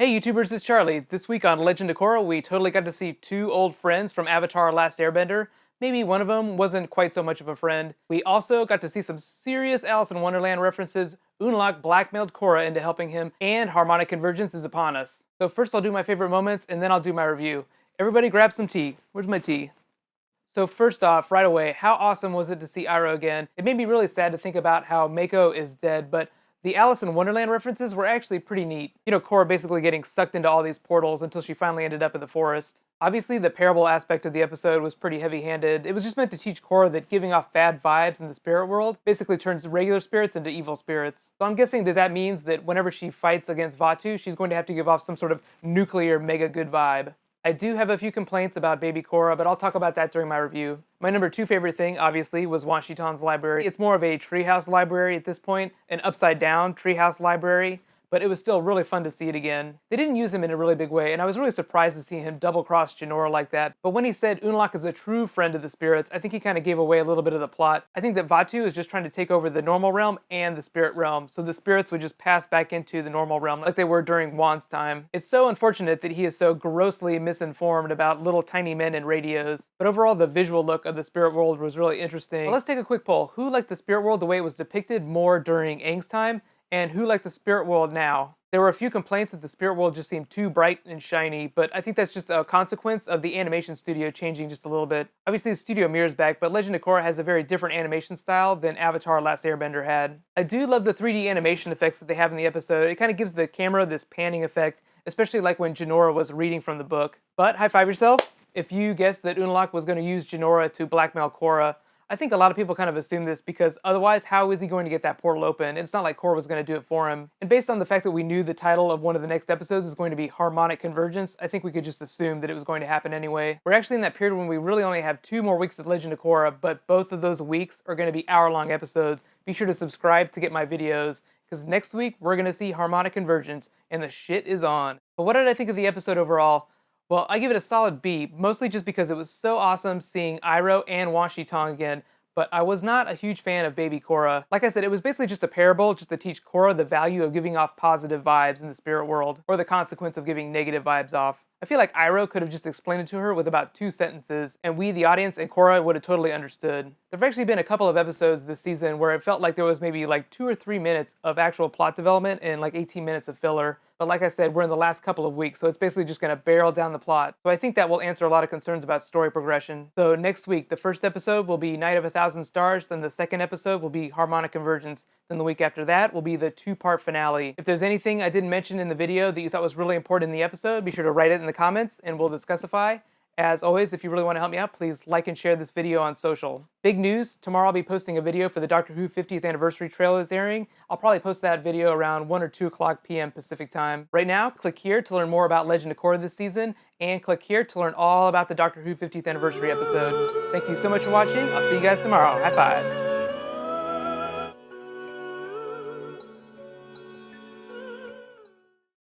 Hey YouTubers, it's Charlie. This week on Legend of Korra, we totally got to see two old friends from Avatar Last Airbender. Maybe one of them wasn't quite so much of a friend. We also got to see some serious Alice in Wonderland references. Unlock blackmailed Korra into helping him, and Harmonic Convergence is upon us. So first I'll do my favorite moments, and then I'll do my review. Everybody grab some tea. Where's my tea? So first off, right away, how awesome was it to see Iroh again? It made me really sad to think about how Mako is dead, but the Alice in Wonderland references were actually pretty neat. You know, Korra basically getting sucked into all these portals until she finally ended up in the forest. Obviously, the parable aspect of the episode was pretty heavy-handed. It was just meant to teach Korra that giving off bad vibes in the spirit world basically turns regular spirits into evil spirits. So I'm guessing that that means that whenever she fights against Vaatu, she's going to have to give off some sort of nuclear mega good vibe. I do have a few complaints about Baby Korra, but I'll talk about that during my review. My number 2 favorite thing, obviously, was Wan Shitan's library. It's more of a treehouse library at this point, an upside-down treehouse library, but it was still really fun to see it again. They didn't use him in a really big way, and I was really surprised to see him double-cross Jinora like that. But when he said Unlock is a true friend of the spirits, I think he kind of gave away a little bit of the plot. I think that Vaatu is just trying to take over the normal realm and the spirit realm, so the spirits would just pass back into the normal realm like they were during Wan's time. It's so unfortunate that he is so grossly misinformed about little tiny men and radios. But overall, the visual look of the spirit world was really interesting. But let's take a quick poll. Who liked the spirit world the way it was depicted more during Aang's time? And who liked the spirit world now? There were a few complaints that the spirit world just seemed too bright and shiny, but I think that's just a consequence of the animation studio changing just a little bit. Obviously the studio mirrors back, but Legend of Korra has a very different animation style than Avatar Last Airbender had. I do love the 3D animation effects that they have in the episode. It kind of gives the camera this panning effect, especially like when Jinora was reading from the book. But high five yourself if you guessed that Unlock was going to use Jinora to blackmail Korra. I think a lot of people kind of assume this because otherwise how is he going to get that portal open? It's not like Korra was going to do it for him. And based on the fact that we knew the title of one of the next episodes is going to be Harmonic Convergence, I think we could just assume that it was going to happen anyway. We're actually in that period when we really only have 2 more weeks of Legend of Korra, but both of those weeks are going to be hour-long episodes. Be sure to subscribe to get my videos, because next week we're going to see Harmonic Convergence, and the shit is on. But what did I think of the episode overall? Well, I give it a solid B, mostly just because it was so awesome seeing Iroh and Wan Shi again, but I was not a huge fan of Baby Korra. Like I said, it was basically just a parable just to teach Korra the value of giving off positive vibes in the spirit world, or the consequence of giving negative vibes off. I feel like Iroh could have just explained it to her with about 2 sentences, and we, the audience, and Korra would have totally understood. There have actually been a couple of episodes this season where it felt like there was maybe like 2 or 3 minutes of actual plot development and like 18 minutes of filler. But like I said, we're in the last couple of weeks, so it's basically just going to barrel down the plot. So I think that will answer a lot of concerns about story progression. So next week, the first episode will be Night of 1,000 Stars, then the second episode will be Harmonic Convergence, then the week after that will be the 2-part finale. If there's anything I didn't mention in the video that you thought was really important in the episode, be sure to write it in the comments and we'll discussify. As always, if you really want to help me out, please like and share this video on social. Big news, tomorrow I'll be posting a video for the Doctor Who 50th anniversary trailer that's airing. I'll probably post that video around 1 or 2 o'clock p.m. Pacific time. Right now, click here to learn more about Legend of Korra this season, and click here to learn all about the Doctor Who 50th anniversary episode. Thank you so much for watching. I'll see you guys tomorrow. High fives.